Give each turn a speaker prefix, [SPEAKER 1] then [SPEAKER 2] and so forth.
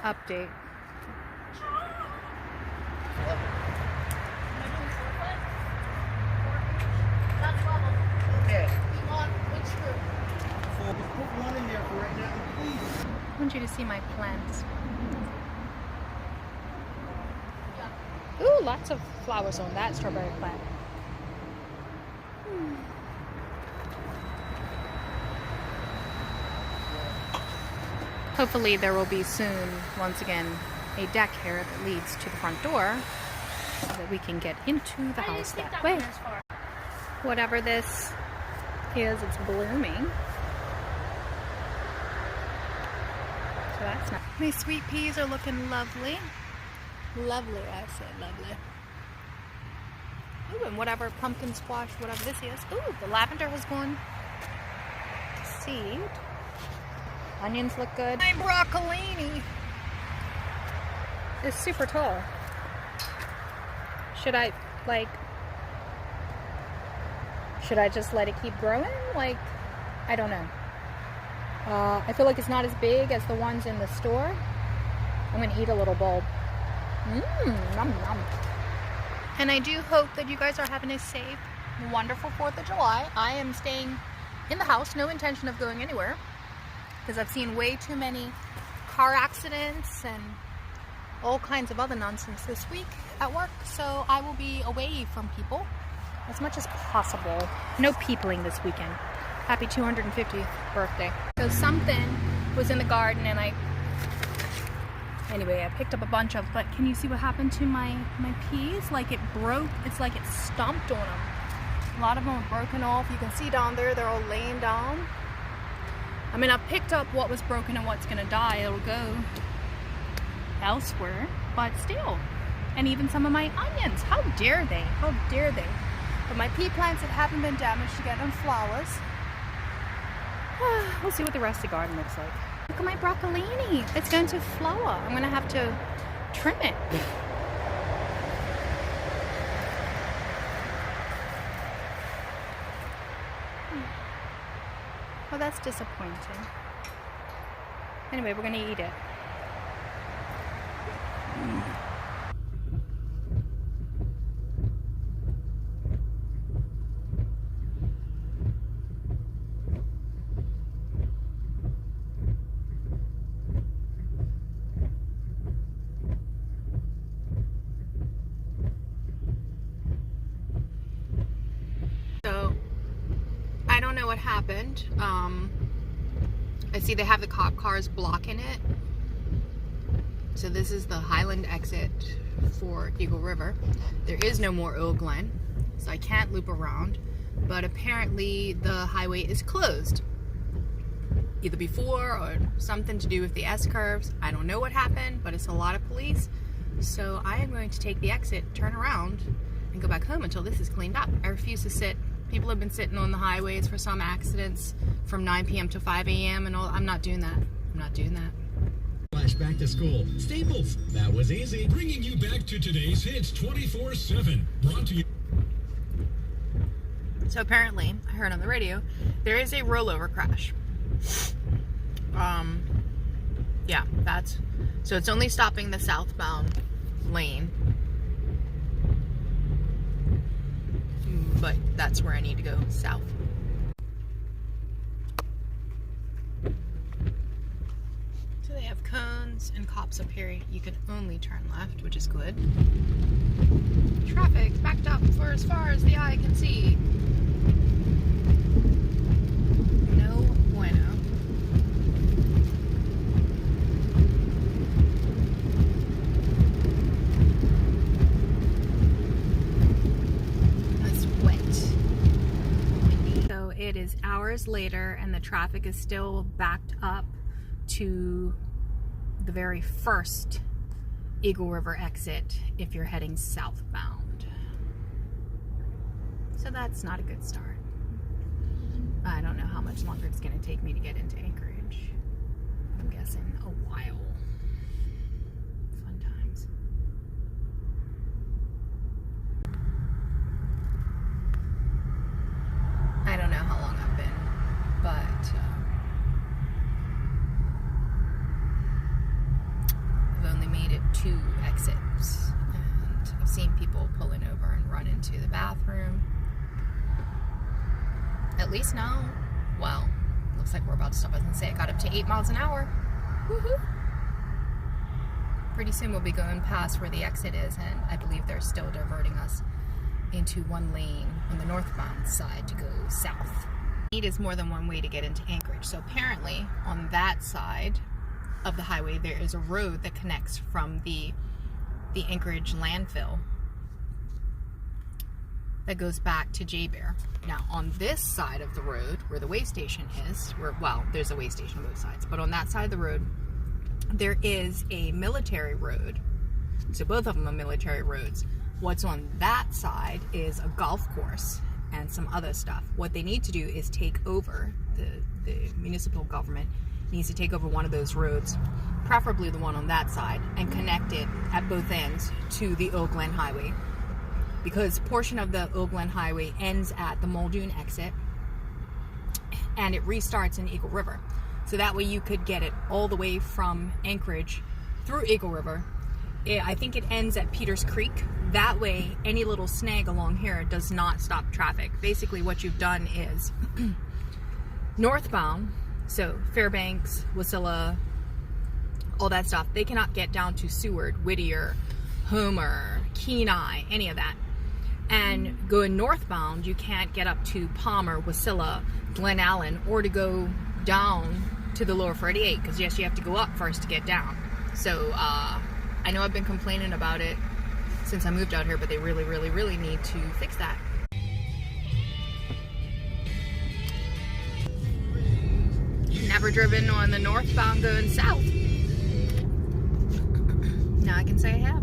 [SPEAKER 1] update.
[SPEAKER 2] Okay.
[SPEAKER 3] You want which screw?
[SPEAKER 2] Put one in there for right now, please.
[SPEAKER 1] I want you to see my plants. Ooh, lots of flowers on that strawberry plant. Hopefully there will be soon, once again, a deck here that leads to the front door so that we can get into the house that way. Whatever this is, it's blooming. So that's nice. My sweet peas are looking lovely. Lovely, I said lovely. Ooh, and whatever pumpkin squash, whatever this is. Ooh, the lavender has gone to seed. Onions look good. My broccolini is super tall. Should I just let it keep growing? Like, I don't know. I feel like it's not as big as the ones in the store. I'm gonna eat a little bulb. Yum, yum. And I do hope that you guys are having a safe, wonderful 4th of July. I am staying in the house, no intention of going anywhere, because I've seen way too many car accidents and all kinds of other nonsense this week at work. So I will be away from people as much as possible. No peopling this weekend. Happy 250th birthday. So something was in the garden and anyway, I picked up a bunch of, but can you see what happened to my peas? Like it broke, it's like it stomped on them. A lot of them are broken off. You can see down there, they're all laying down. I mean, I've picked up what was broken and what's gonna die. It'll go elsewhere, but still. And even some of my onions, how dare they? How dare they? But my pea plants that haven't been damaged to get them flowers. We'll see what the rest of the garden looks like. Look at my broccolini. It's going to flower. I'm going to have to trim it. Well, that's disappointing. Anyway, we're going to eat it. So, I don't know what happened. I see they have the cop cars blocking it. So this is the Highland exit for Eagle River. There is no more Old Glen, so I can't loop around. But apparently the highway is closed. Either before or something to do with the S-curves. I don't know what happened, but it's a lot of police. So I am going to take the exit, turn around, and go back home until this is cleaned up. I refuse to sit. People have been sitting on the highways for some accidents from 9 p.m. to 5 a.m. and all. I'm not doing that. I'm not doing that.
[SPEAKER 4] Flash back to school. Staples. That was easy. Bringing you back to today's hits 24/7. Brought to you.
[SPEAKER 1] So apparently, I heard on the radio, there is a rollover crash. Yeah, so it's only stopping the southbound lane. But that's where I need to go, south. So they have cones and cops up here. You can only turn left, which is good. Traffic's backed up for as far as the eye can see. No bueno. It is hours later and the traffic is still backed up to the very first Eagle River exit if you're heading southbound. So that's not a good start. I don't know how much longer it's going to take me to get into Anchorage. I'm guessing a while. Fun times. I don't know how long I've been, but two exits. And I've seen people pulling over and run into the bathroom. At least now, well, looks like we're about to stop. I was gonna say it got up to 8 miles an hour. Woohoo! Pretty soon we'll be going past where the exit is, and I believe they're still diverting us into one lane on the northbound side to go south. It is more than one way to get into Anchorage. So apparently on that side of the highway there is a road that connects from the Anchorage landfill that goes back to J-Bear. Now on this side of the road where the weigh station is, well, there's a weigh station on both sides, but on that side of the road there is a military road. So both of them are military roads. What's on that side is a golf course and some other stuff. What they need to do is take over, the municipal government needs to take over one of those roads, preferably the one on that side, and connect it at both ends to the Eau Glen Highway. Because a portion of the Eau Glen Highway ends at the Muldoon exit and it restarts in Eagle River. So that way you could get it all the way from Anchorage through Eagle River. I think it ends at Peters Creek. That way, any little snag along here does not stop traffic. Basically, what you've done is northbound, so Fairbanks, Wasilla, all that stuff, they cannot get down to Seward, Whittier, Homer, Kenai, any of that. And going northbound, you can't get up to Palmer, Wasilla, Glen Allen, or to go down to the lower 48, because yes, you have to go up first to get down. So I know I've been complaining about it since I moved out here, but they really, really, really need to fix that. Never driven on the northbound going south. Now I can say I have.